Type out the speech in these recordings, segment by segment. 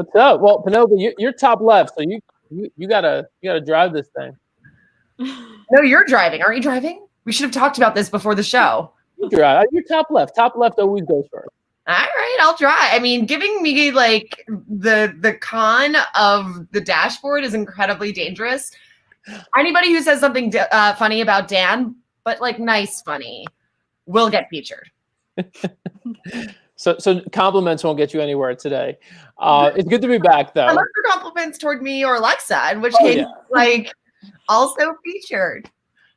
What's up? Well, Penelope, you're top left, so you gotta drive this thing. No, you're driving. Aren't you driving? We should have talked about this before the show. You drive. You're top left. Top left always goes first. All right, I'll drive. I mean, giving me like the con of the dashboard is incredibly dangerous. Anybody who says something funny about Dan, but like nice funny, will get featured. So compliments won't get you anywhere today. It's good to be back, though. Unless they're compliments toward me or Alexa, in which case, like, also featured.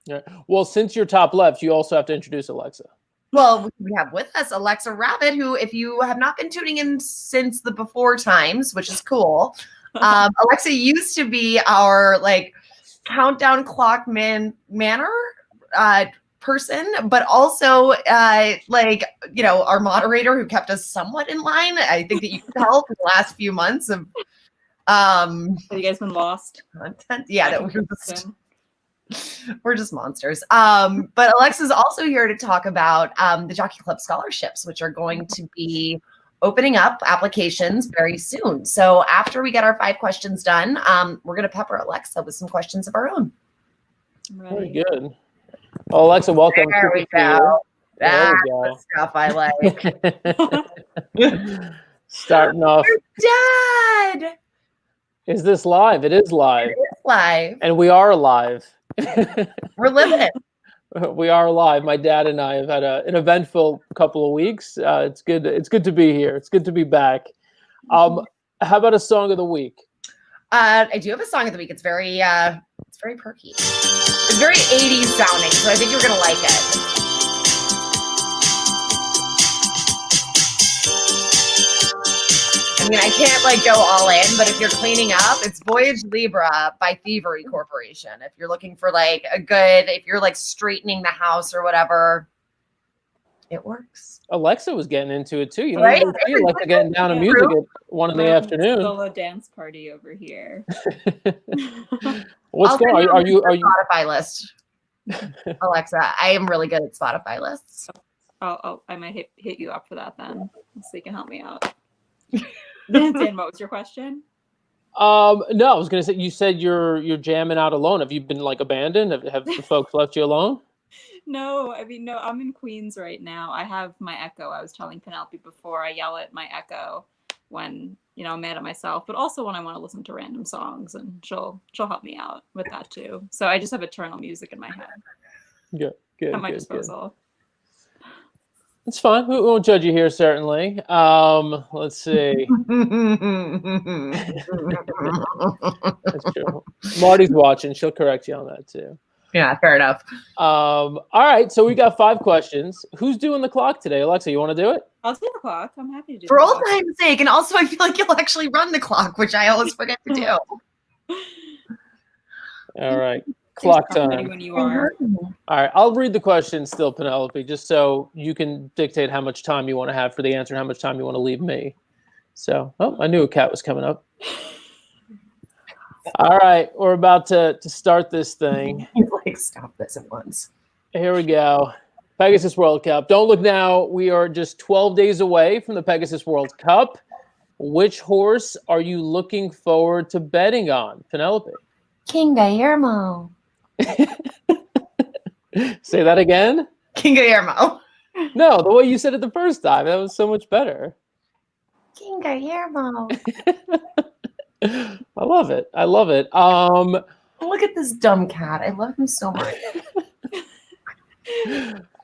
Yeah. Well, since you're top left, you also have to introduce Alexa. Well, we have with us Alexa Rabbit, who, if you have not been tuning in since the before times, which is cool, Alexa used to be our like countdown clock manner person, but also like, you know, our moderator who kept us somewhat in line. I think that you could tell for the last few months of have you guys been lost? Content. Yeah, that we're just monsters. But Alexa's also here to talk about the Jockey Club scholarships, which are going to be opening up applications very soon. So after we get our 5 questions done, we're going to pepper Alexa with some questions of our own. Very good. Well, Alexa, welcome. There we go. That's the stuff I like. Starting off. Dad! Is this live? It is live. It is live. And we are live. We're living it. We are live. My dad and I have had an eventful couple of weeks. It's good. It's good to be here. It's good to be back. How about a song of the week? I do have a song of the week. It's very perky. It's very 80s sounding, so I think you're gonna like it. I mean, I can't like go all in, but if you're cleaning up, it's Voyage Libra by Thievery Corporation. If you're looking for like if you're like straightening the house or whatever, it works. Alexa was getting into it too. You know, right? you Alexa getting down to music at 1 in the afternoon. Solo dance party over here. What's going on? Are you Spotify list? Alexa, I am really good at Spotify lists. Oh, I might hit you up for that then, so you can help me out. Dan, what was your question? No, I was gonna say, you said you're jamming out alone. Have you been like abandoned? Have the folks left you alone? No, I mean, no, I'm in Queens right now. I have my Echo. I was telling Penelope before, I yell at my Echo when, you know, I'm mad at myself, but also when I want to listen to random songs, and she'll help me out with that too. So I just have eternal music in my head. Good. At my disposal. It's fine. We won't judge you here, certainly. Let's see. That's true. Marty's watching. She'll correct you on that too. Yeah, fair enough. All right. So we got 5 questions. Who's doing the clock today? Alexa, you want to do it? I'll do the clock. I'm happy to do it. For old time's sake. And also, I feel like you'll actually run the clock, which I always forget to do. All right. Clock time. When you are. All right. I'll read the question still, Penelope, just so you can dictate how much time you want to have for the answer and how much time you want to leave me. So, I knew a cat was coming up. All right. We're about to start this thing. He's like, stop this at once. Here we go. Pegasus World Cup. Don't look now. We are just 12 days away from the Pegasus World Cup. Which horse are you looking forward to betting on, Penelope? King Guillermo. Say that again? King Guillermo. No, the way you said it the first time. That was so much better. King Guillermo. I love it. Look at this dumb cat. I love him so much.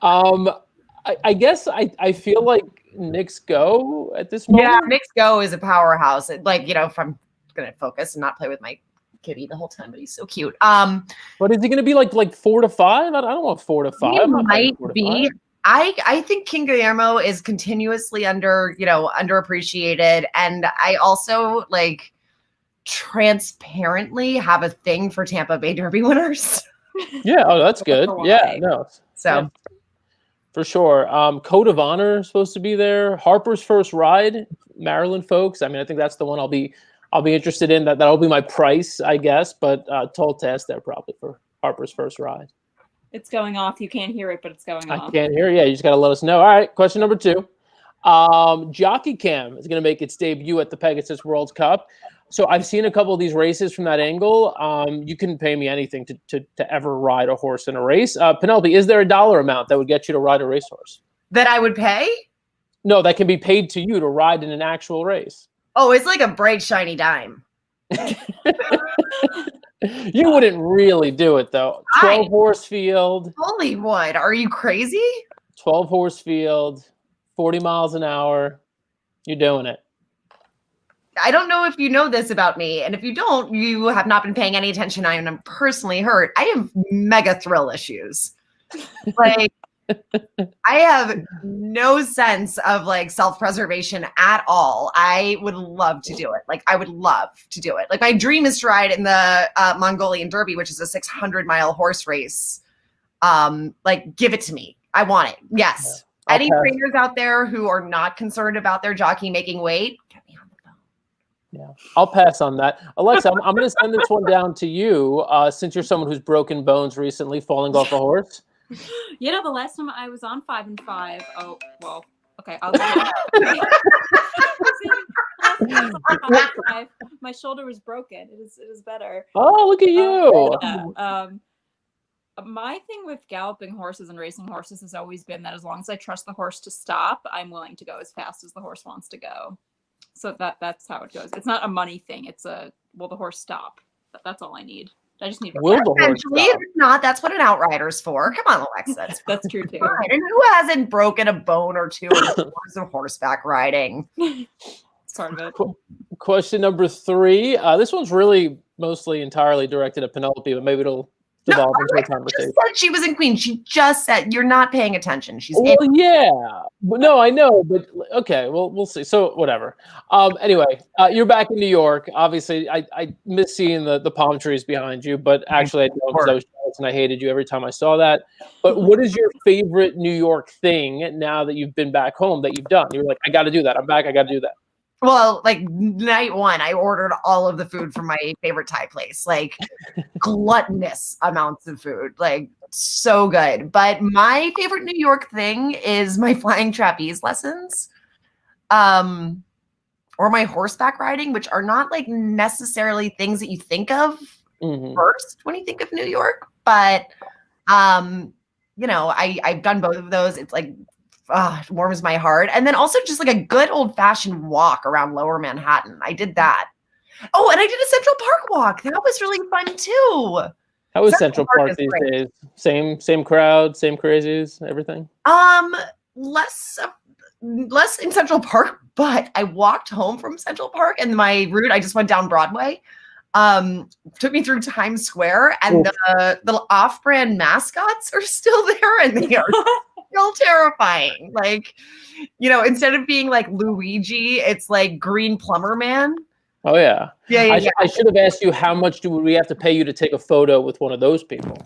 I guess I feel like Knicks Go at this moment. Yeah, Knicks Go is a powerhouse. Like, you know, if I'm gonna focus and not play with my kitty the whole time, but he's so cute. But is he gonna be like 4 to 5? I don't want 4 to 5. He might be. I think King Guillermo is continuously underappreciated, and I also like transparently have a thing for Tampa Bay Derby winners. Yeah, that's good. Yeah, no. So yeah, for sure. Code of Honor is supposed to be there. Harper's First Ride, Maryland folks. I mean, I think that's the one I'll be interested in. That'll be my price, I guess. But tall test there probably for Harper's First Ride. It's going off. You can't hear it, but it's going off. I can't hear it. Yeah, you just got to let us know. All right, question number 2. Jockey Cam is going to make its debut at the Pegasus World Cup. So I've seen a couple of these races from that angle. You couldn't pay me anything to ever ride a horse in a race. Penelope, is there a dollar amount that would get you to ride a racehorse? That I would pay? No, that can be paid to you to ride in an actual race. Oh, it's like a bright, shiny dime. You wouldn't really do it, though. 12-horse field. Holy wood. Are you crazy? 12-horse field, 40 miles an hour. You're doing it. I don't know if you know this about me, and if you don't, you have not been paying any attention. I am personally hurt. I have mega thrill issues. Like, I have no sense of like self-preservation at all. I would love to do it. Like, I would love to do it. Like, my dream is to ride in the Mongolian Derby, which is a 600-mile horse race. Like, give it to me. I want it. Yes. Yeah. Any trainers out there who are not concerned about their jockey making weight, get me on the phone. Yeah, I'll pass on that. Alexa, I'm going to send this one down to you since you're someone who's broken bones recently, falling off a horse. You know, the last time I was on 5 and 5. Oh, well, okay. I'll go. My shoulder was broken. It is better. Oh, look at you. Yeah. My thing with galloping horses and racing horses has always been that as long as I trust the horse to stop, I'm willing to go as fast as the horse wants to go. So that's how it goes. It's not a money thing. It's will the horse stop? That's all I need. I just need. Will the horse stop? If it's not, that's what an outrider's for. Come on, Alexa. That's true too. Fine. And who hasn't broken a bone or two in the course of horseback riding? It's part of it. Question number 3. This one's really mostly entirely directed at Penelope, but maybe it'll devolve into a conversation. Just said she was in Queen. She just said you're not paying attention. She's well, yeah. But no, I know, but okay, well, we'll see. So whatever. Anyway, you're back in New York. Obviously, I miss seeing the palm trees behind you, but actually I don't, because I was jealous and I hated you every time I saw that. But what is your favorite New York thing now that you've been back home that you've done? You're like, I got to do that. I'm back. I got to do that. Well, like night 1, I ordered all of the food from my favorite Thai place, like gluttonous amounts of food, like so good. But my favorite New York thing is my flying trapeze lessons, or my horseback riding, which are not like necessarily things that you think of first when you think of New York. But, you know, I've done both of those. It's like, it warms my heart. And then also just like a good old fashioned walk around Lower Manhattan. I did that. Oh, and I did a Central Park walk. That was really fun too. How is Central Park these days? Same crowd, same crazies, everything? Less in Central Park, but I walked home from Central Park and my route, I just went down Broadway. Took me through Times Square, and the off-brand mascots are still there, and they are still terrifying. Like, you know, instead of being like Luigi, it's like Green Plumber Man. Oh yeah. Yeah. I should have asked you, how much do we have to pay you to take a photo with one of those people?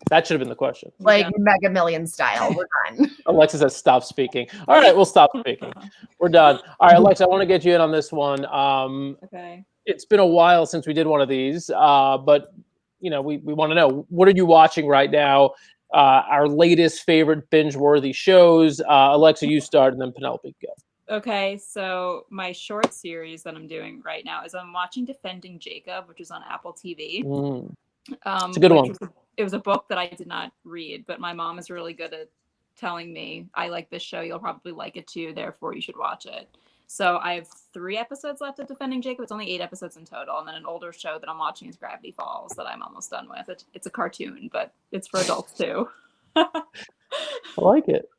That should have been the question. Like Mega Million style. We're done. Alexa says stop speaking. All right, we'll stop speaking. We're done. All right, Alexa, I want to get you in on this one. Okay. It's been a while since we did one of these, but you know, we want to know, what are you watching right now? Our latest favorite binge-worthy shows. Alexa, you start, and then Penelope, go. Okay, so my short series that I'm doing right now is I'm watching Defending Jacob, which is on Apple TV. It's a good one. It was a book that I did not read, but my mom is really good at telling me, I like this show, you'll probably like it too, therefore you should watch it. So I have 3 episodes left of Defending Jacob. It's only 8 episodes in total. And then an older show that I'm watching is Gravity Falls that I'm almost done with. It's a cartoon, but it's for adults too. I like it.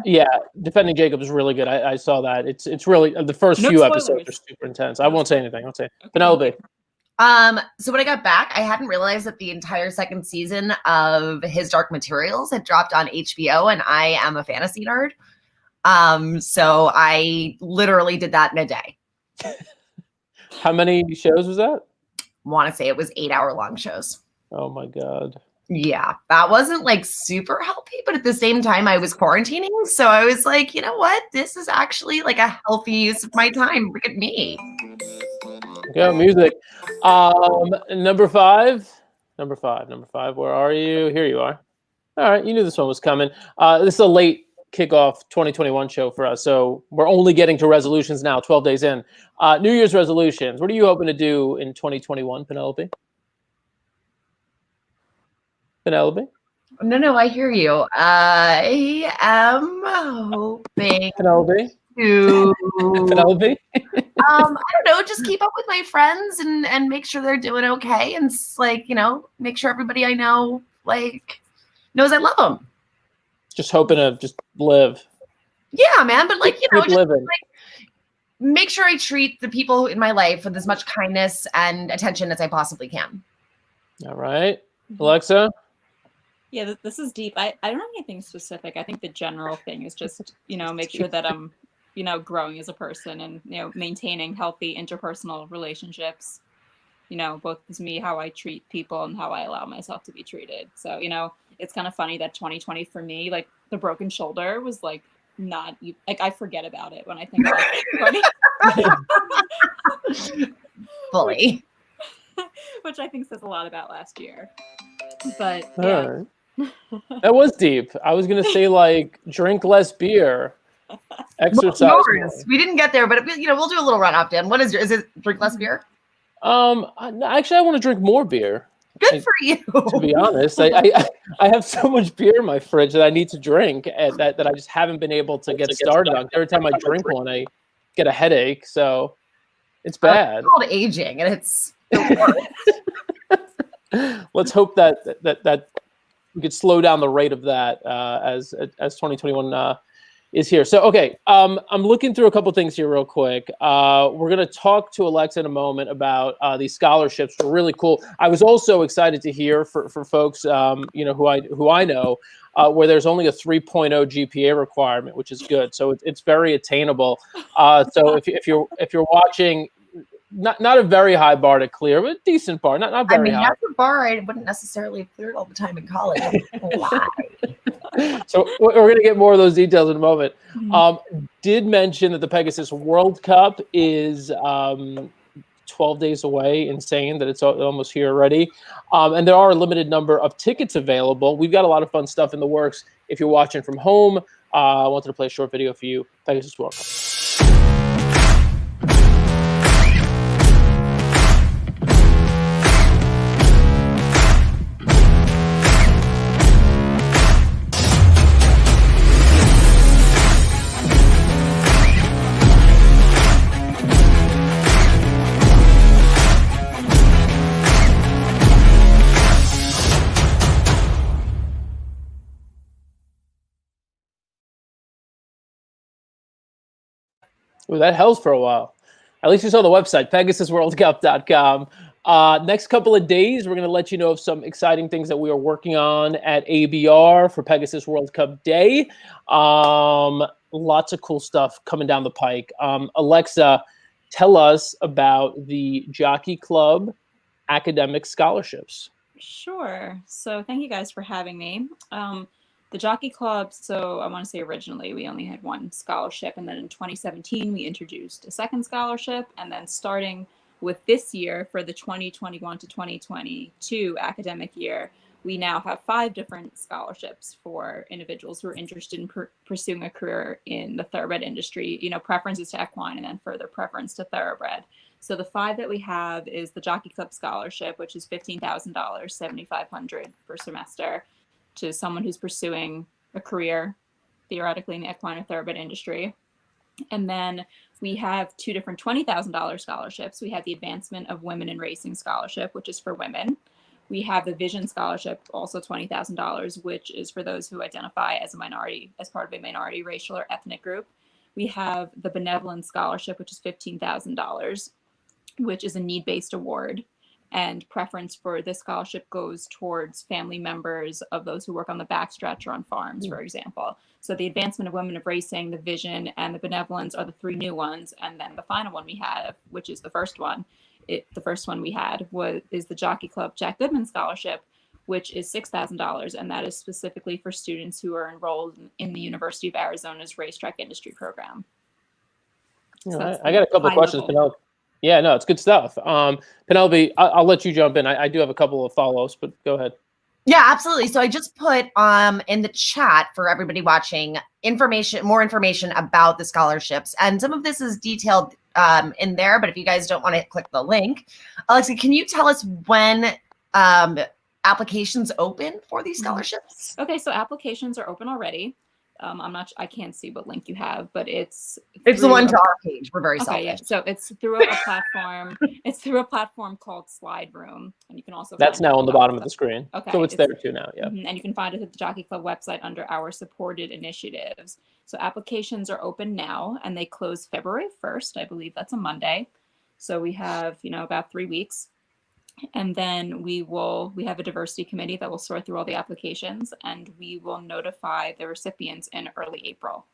Yeah, Defending Jacob is really good. I saw that. It's really, the first few episodes are super intense. I won't say anything. I'll say Penelope. So when I got back, I hadn't realized that the entire 2nd season of His Dark Materials had dropped on HBO, and I am a fantasy nerd. So I literally did that in a day. How many shows was that? Want to say it was 8-hour-long shows. Oh my God. Yeah, that wasn't like super healthy, but at the same time I was quarantining. So I was like, you know what? This is actually like a healthy use of my time. Look at me. Go music. Number five, where are you? Here you are. All right, you knew this one was coming. This is a late kickoff 2021 show for us. So we're only getting to resolutions now, 12 days in. New Year's resolutions. What are you hoping to do in 2021, Penelope? Penelope? No, I hear you. I am hoping Penelope? to Penelope? I don't know, just keep up with my friends and make sure they're doing okay, and like, make sure everybody I know like knows I love them. Just hoping to just live. Yeah, man, but like, Keep just living. like make sure I treat the people in my life with as much kindness and attention as I possibly can. All right. Alexa? Yeah, this is deep. I don't have anything specific. I think the general thing is just, make sure that I'm, growing as a person and, maintaining healthy interpersonal relationships, both as me, how I treat people and how I allow myself to be treated. So, it's kind of funny that 2020 for me, like the broken shoulder was like not, like I forget about it when I think about 2020. Fully. Which I think says a lot about last year. But yeah. Right. That was deep. I was gonna say like drink less beer, exercise more. We didn't get there, but we'll do a little run up. Dan, what is yours? Is it drink less beer? Actually, I want to drink more beer. Good for you. To be honest, I have so much beer in my fridge that I need to drink, and that I just haven't been able to get started on. Every time I drink one, I get a headache. So it's bad. It's called aging, and it's let's hope that we could slow down the rate of that as 2021 is here. So, okay, I'm looking through a couple things here real quick. We're going to talk to Alexa in a moment about these scholarships. They're really cool. I was also excited to hear for folks, who I know, where there's only a 3.0 GPA requirement, which is good. So it's very attainable. So if you're watching. Not a very high bar to clear, but a decent bar. Not very high. That's a bar I wouldn't necessarily have cleared all the time in college. Why? So we're going to get more of those details in a moment. Did mention that the Pegasus World Cup is 12 days away. Insane that it's almost here already. And there are a limited number of tickets available. We've got a lot of fun stuff in the works. If you're watching from home, I wanted to play a short video for you. Pegasus World Cup. Ooh, that held for a while. At least you saw the website, PegasusWorldCup.com. Next couple of days, we're going to let you know of some exciting things that we are working on at ABR for Pegasus World Cup Day. Lots of cool stuff coming down the pike. Alexa, tell us about the Jockey Club academic scholarships. Sure. So thank you guys for having me. The Jockey Club, so I want to say originally we only had one scholarship, and then in 2017 we introduced a second scholarship, and then starting with this year for the 2021 to 2022 academic year, we now have 5 different scholarships for individuals who are interested in pursuing a career in the thoroughbred industry, preferences to equine and then further preference to thoroughbred. So the 5 that we have is the Jockey Club Scholarship, which is $15,000, $7,500 per semester, to someone who's pursuing a career, theoretically, in the equine or thoroughbred industry. And then we have 2 different $20,000 scholarships. We have the Advancement of Women in Racing Scholarship, which is for women. We have the Vision Scholarship, also $20,000, which is for those who identify as a minority, as part of a minority racial or ethnic group. We have the Benevolence Scholarship, which is $15,000, which is a need-based award. And preference for this scholarship goes towards family members of those who work on the backstretch or on farms, for example. So the Advancement of Women of Racing, the Vision, and the Benevolence are the 3 new ones. And then the final one we have, which is the first one, is the Jockey Club Jack Goodman Scholarship, which is $6,000. And that is specifically for students who are enrolled in the University of Arizona's racetrack industry program. So I got a couple of questions, Penelope. Yeah, no, it's good stuff. Penelope, I'll let you jump in. I do have a couple of follow-ups, but go ahead. Yeah, absolutely. So I just put in the chat for everybody watching more information about the scholarships. And some of this is detailed in there, but if you guys don't want to click the link, Alexa, can you tell us when applications open for these scholarships? Okay, so applications are open already. I can't see what link you have, but it's the one to our page. We're very okay. selfish. Yeah, so it's through a platform. It's through a platform called Slide Room, and you can also That's now on the bottom of the screen. Okay, so it's there too now. Yeah, and you can find it at the Jockey Club website under our supported initiatives. So applications are open now, and they close February 1st. I believe that's a Monday. So we have about 3 weeks. And then we have a diversity committee that will sort through all the applications, and we will notify the recipients in early April.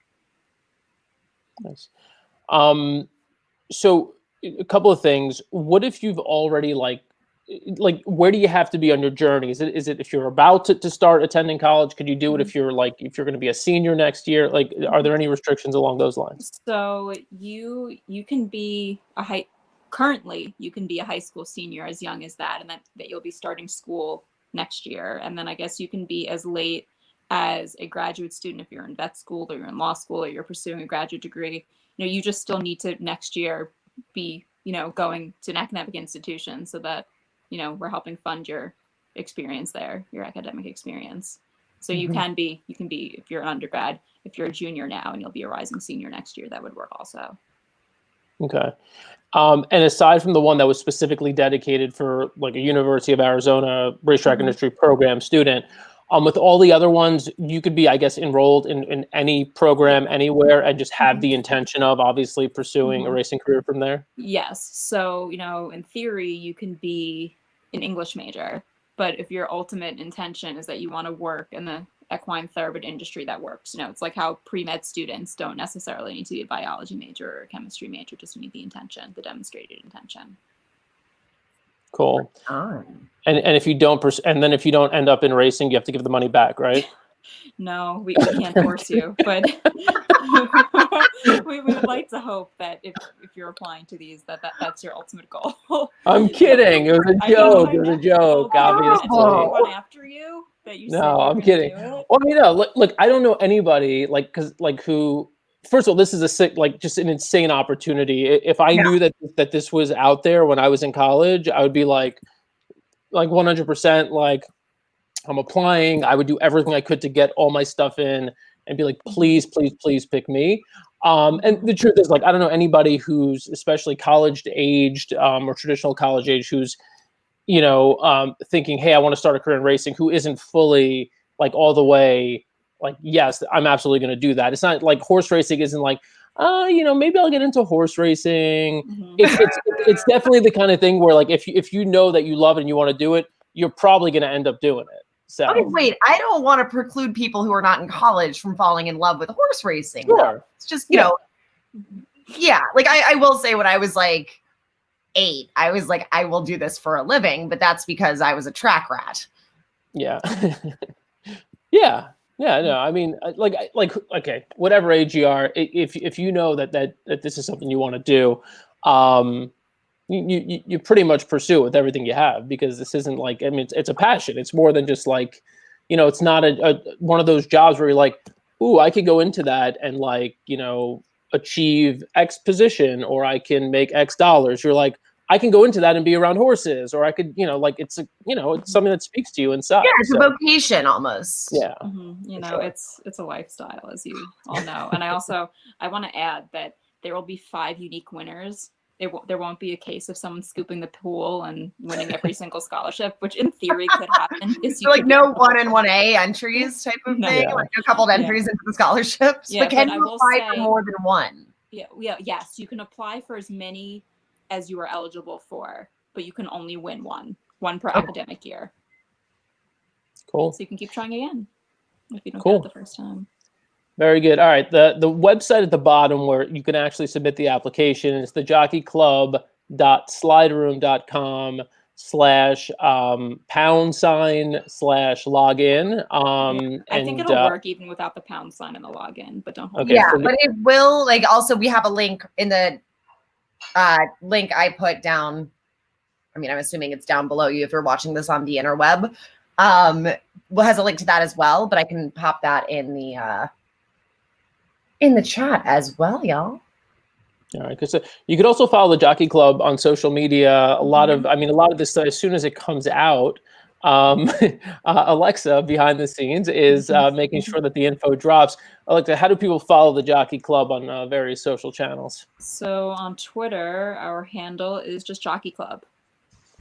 Nice. So a couple of things. What if you've already like where do you have to be on your journey? Is it if you're about to start attending college? Could you do it if you're going to be a senior next year? Like, are there any restrictions along those lines? So you can be currently you can be a high school senior as young as that, and that you'll be starting school next year. And then I guess you can be as late as a graduate student if you're in vet school or you're in law school or you're pursuing a graduate degree. You just still need to next year be going to an academic institution so that we're helping fund your experience there, your academic experience. So you can be if you're an undergrad, if you're a junior now and you'll be a rising senior next year, that would work also. Okay. And aside from the one that was specifically dedicated for like a University of Arizona racetrack industry program student, with all the other ones, you could be, I guess, enrolled in any program anywhere and just have the intention of obviously pursuing a racing career from there? Yes. So, in theory, you can be an English major, but if your ultimate intention is that you want to work in the equine thoroughbred industry, that works. It's like how pre-med students don't necessarily need to be a biology major or a chemistry major, just need the intention, the demonstrated intention. Cool. And if you don't and then if you don't end up in racing, you have to give the money back, right? No, we can't force you, but we would like to hope that if you're applying to these, that's your ultimate goal. I'm kidding. It was a joke. It was a joke, obviously. One after you that you no, I'm kidding. Well, look, I don't know anybody who. First of all, this is just an insane opportunity. If I knew that this was out there when I was in college, I would be like 100%. Like, I'm applying. I would do everything I could to get all my stuff in and be like, please, please, please pick me. And the truth is, I don't know anybody who's especially college aged or traditional college age who's, thinking, hey, I want to start a career in racing, who isn't fully all the way yes, I'm absolutely going to do that. It's not like horse racing isn't maybe I'll get into horse racing. It's definitely the kind of thing where if you know that you love it and you want to do it, you're probably going to end up doing it. So okay, wait, I don't want to preclude people who are not in college from falling in love with horse racing. Sure. It's just, I will say when I was 8, I was like, I will do this for a living, but that's because I was a track rat. Yeah. Yeah, no, I mean, okay, whatever age you are, if you know that this is something you want to do, you pretty much pursue it with everything you have, because this isn't it's a passion. It's more than just it's not a one of those jobs where you're like, ooh, I could go into that and achieve X position, or I can make X dollars. You're like, I can go into that and be around horses, or I could, it's something that speaks to you inside. Yeah, it's a vocation almost. Yeah. Sure. It's a lifestyle, as you all know. And I want to add that there will be 5 unique winners. There won't be a case of someone scooping the pool and winning every single scholarship, which in theory could happen. No 1 and 1A entries type of thing, a couple of entries into the scholarships. Yeah, but can you apply for more than one? Yes, you can apply for as many as you are eligible for, but you can only win one per academic year. Cool. So you can keep trying again if you don't get it the first time. Very good. All right. The website at the bottom where you can actually submit the application is thejockeyclub.slideroom.com/#/login. I think it'll work even without the £sign and the login, but don't hold okay, yeah, but it will also we have a link in the link I put down. I mean, I'm assuming it's down below you if you're watching this on the interweb. has a link to that as well, but I can pop that in the chat as well, y'all. All right, because you could also follow the Jockey Club on social media. A lot of this stuff, as soon as it comes out, Alexa behind the scenes is making sure that the info drops. Alexa, how do people follow the Jockey Club on various social channels? So on Twitter, our handle is just Jockey Club,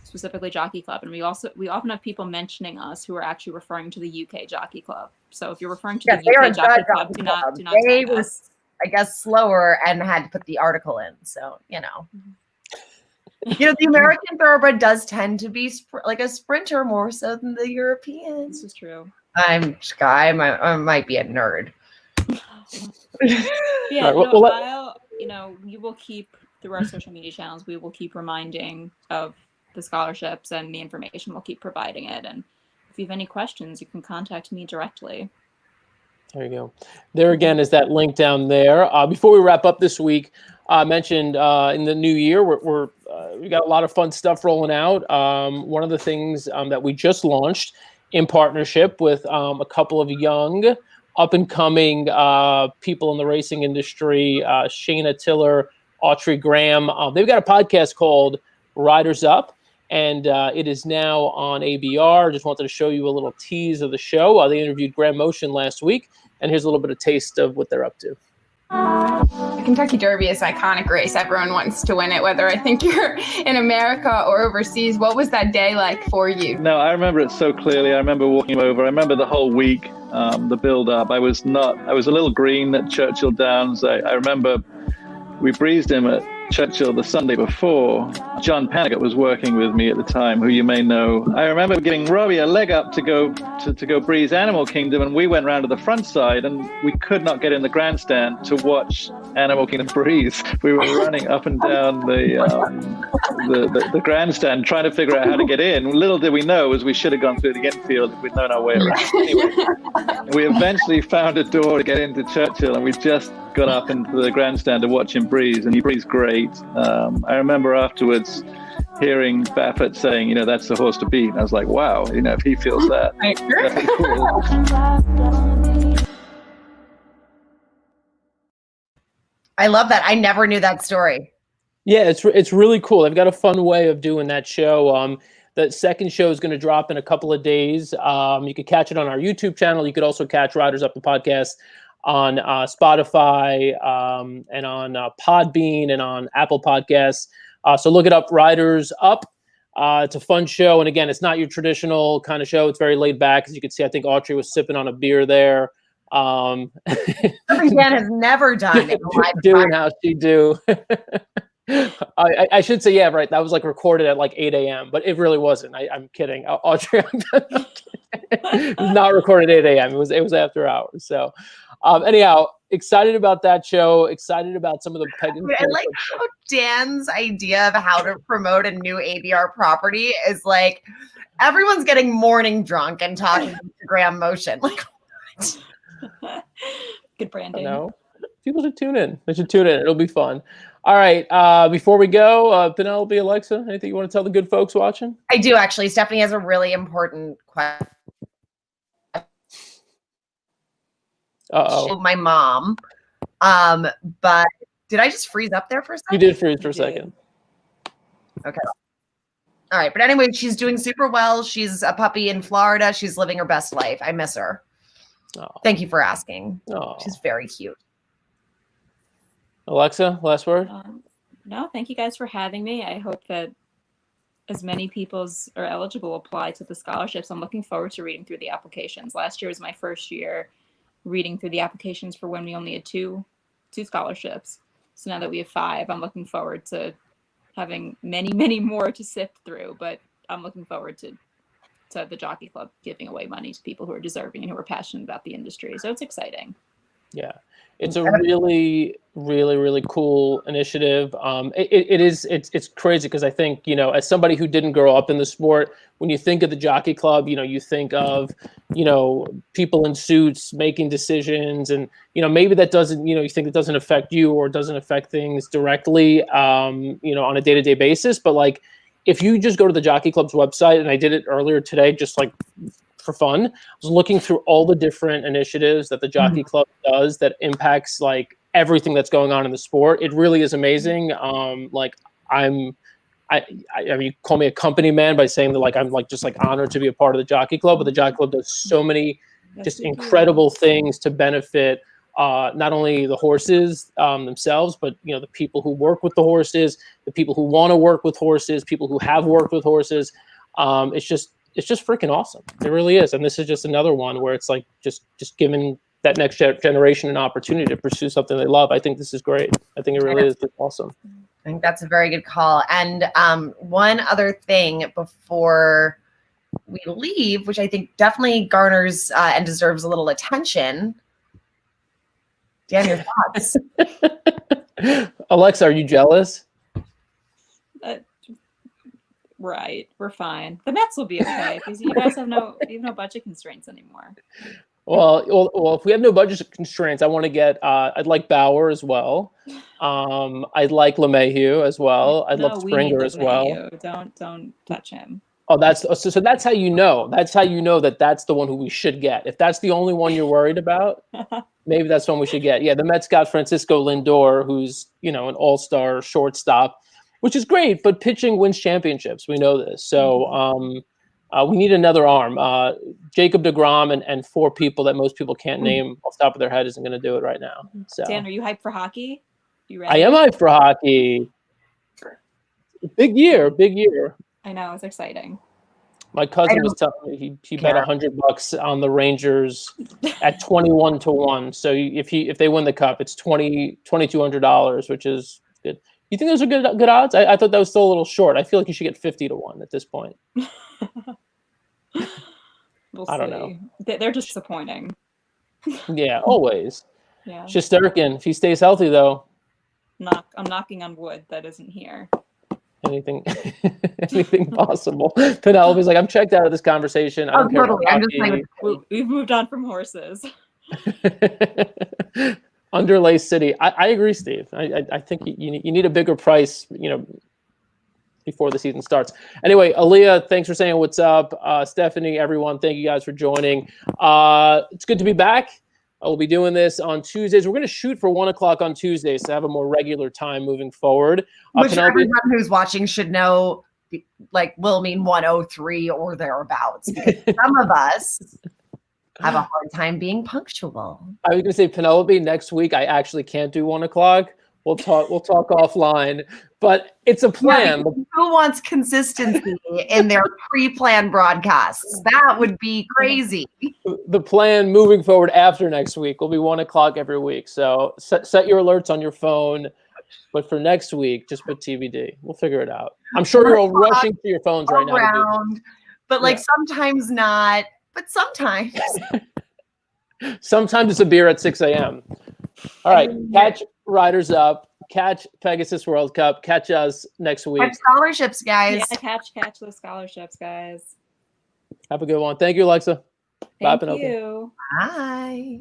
specifically Jockey Club, and we often have people mentioning us who are actually referring to the UK Jockey Club. So if you're referring to the UK Jockey Club, do not they tag were, us. I guess, slower and had to put the article in. So the American thoroughbred does tend to be like a sprinter more so than the European. This is true. I might be a nerd. Yeah, right, we will keep, through our social media channels, we will keep reminding of the scholarships and the information. We'll keep providing it. And if you have any questions, you can contact me directly. There you go. There again is that link down there. Before we wrap up this week, I mentioned in the new year, we got a lot of fun stuff rolling out. One of the things that we just launched in partnership with a couple of young, up-and-coming people in the racing industry, Shayna Tiller, Autry Graham. They've got a podcast called Riders Up, and it is now on ABR. Just wanted to show you a little tease of the show. They interviewed Graham Motion last week, and here's a little bit of taste of what they're up to. The Kentucky Derby is an iconic race. Everyone wants to win it, whether I think you're in America or overseas. What was that day like for you? No, I remember it so clearly. I remember walking over. I remember the whole week, the build-up. I was a little green at Churchill Downs. I remember we breezed him at Churchill the Sunday before. John Panigat was working with me at the time, who you may know. I remember giving Robbie a leg up to go breeze Animal Kingdom, and we went round to the front side, and we could not get in the grandstand to watch Animal Kingdom breeze. We were running up and down the grandstand trying to figure out how to get in. Little did we know as we should have gone through the infield if we'd known our way around. Anyway, we eventually found a door to get into Churchill, and we just got up into the grandstand to watch him breeze, and he breezed great. I remember afterwards hearing Baffert saying, that's the horse to beat. And I was like, wow, if he feels that, that'd be cool. I love that. I never knew that story. Yeah, it's really cool. They've got a fun way of doing that show. The second show is going to drop in a couple of days. You could catch it on our YouTube channel. You could also catch Riders Up the podcast on Spotify and on Podbean and on Apple Podcasts. So look it up, Riders Up. It's a fun show. And again, it's not your traditional kind of show. It's very laid back. As you can see, I think Autry was sipping on a beer there. Something Dan has never done. Doing how she do. I should say, yeah, right. That was like recorded at like 8 a.m., but it really wasn't. I'm kidding. Autry, it was not recorded at 8 a.m. It was after hours. So anyhow, excited about that show. Excited about some of the pegging. I like how Dan's idea of how to promote a new ABR property is like everyone's getting morning drunk and talking to Graham Motion. Like, what? Good branding. No, people should tune in. They should tune in. It'll be fun. All right. Before we go, Penelope, Alexa, anything you want to tell the good folks watching? I do actually. Stephanie has a really important question. My mom. But did I just freeze up there for a second? You did freeze for a second. Okay. All right. But anyway, she's doing super well. She's a puppy in Florida. She's living her best life. I miss her. Oh. Thank you for asking. Oh. She's very cute. Alexa, last word? No, thank you guys for having me. I hope that as many people as are eligible apply to the scholarships. I'm looking forward to reading through the applications. Last year was my first year reading through the applications for when we only had two scholarships. So now that we have 5, I'm looking forward to having many, many more to sift through. But I'm looking forward to the Jockey Club giving away money to people who are deserving and who are passionate about the industry. So it's exciting. Yeah, it's a really, really, really cool initiative. It's crazy because I think, as somebody who didn't grow up in the sport, when you think of the Jockey Club, you think of, people in suits making decisions, and, maybe that doesn't, you think it doesn't affect you or doesn't affect things directly, on a day-to-day basis. But like, if you just go to the Jockey Club's website, and I did it earlier today, just like for fun. I was looking through all the different initiatives that the Jockey Club does that impacts like everything that's going on in the sport. It really is amazing. Like I mean, you call me a company man by saying that like I'm like just like honored to be a part of the Jockey Club, but the Jockey Club does so many just incredible things to benefit not only the horses themselves, but you know the people who work with the horses, the people who want to work with horses, people who have worked with horses. It's just freaking awesome. It really is, and this is just another one where it's like just giving that next generation an opportunity to pursue something they love. I think this is great. I think it really is awesome. I think that's a very good call. And one other thing before we leave, which I think definitely garners and deserves a little attention. Dan, your thoughts? Alexa, are you jealous? Right, we're fine. The Mets will be okay because you guys have no budget constraints anymore. Well, if we have no budget constraints, I want to get. I'd like Bauer as well. I'd like LeMahieu as well. I'd love Springer as well. Don't touch him. Oh, that's so. That's how you know. That's how you know that that's the one who we should get. If that's the only one you're worried about, maybe that's the one we should get. Yeah, the Mets got Francisco Lindor, who's an all-star shortstop, which is great. But pitching wins championships. We know this. So we need another arm. Jacob deGrom and four people that most people can't name off the top of their head isn't going to do it right now. So Dan, are you hyped for hockey? You ready? I am hyped for hockey. Big year. I know, it's exciting. My cousin was telling me he bet $100 on the Rangers at 21-1. So if they win the cup, it's $2,200, which is good. You think those are good odds? I thought that was still a little short. I feel like you should get 50-1 at this point. We'll I don't see. know. They're disappointing. Yeah, always. Yeah. Shesterkin, if he stays healthy though. I'm knocking on wood that isn't here. Anything possible. Penelope's like, I'm checked out of this conversation. I don't care about hockey. We've moved on from horses. Underlay City. I agree, Steve. I think you need a bigger price, before the season starts. Anyway, Aaliyah, thanks for saying what's up. Stephanie, everyone, thank you guys for joining. It's good to be back. We'll be doing this on Tuesdays. We're going to shoot for 1:00 on Tuesdays to have a more regular time moving forward. Which everyone who's watching should know, like, will mean 1:03 or thereabouts. Because some of us have a hard time being punctual. I was going to say, Penelope, next week I actually can't do 1:00. We'll talk offline, but it's a plan. Yeah, who wants consistency in their pre-planned broadcasts? That would be crazy. The plan moving forward after next week will be 1:00 every week. So set your alerts on your phone. But for next week, just put TBD. We'll figure it out. I'm sure you're all rushing to your phones right now. But like sometimes not, but sometimes. Sometimes it's a beer at 6 a.m. All right, catch Riders Up, catch Pegasus World Cup, catch us next week. Catch scholarships, guys. Yeah, catch those scholarships, guys. Have a good one. Thank you, Alexa. Bye, Thank Penelope. you. Bye.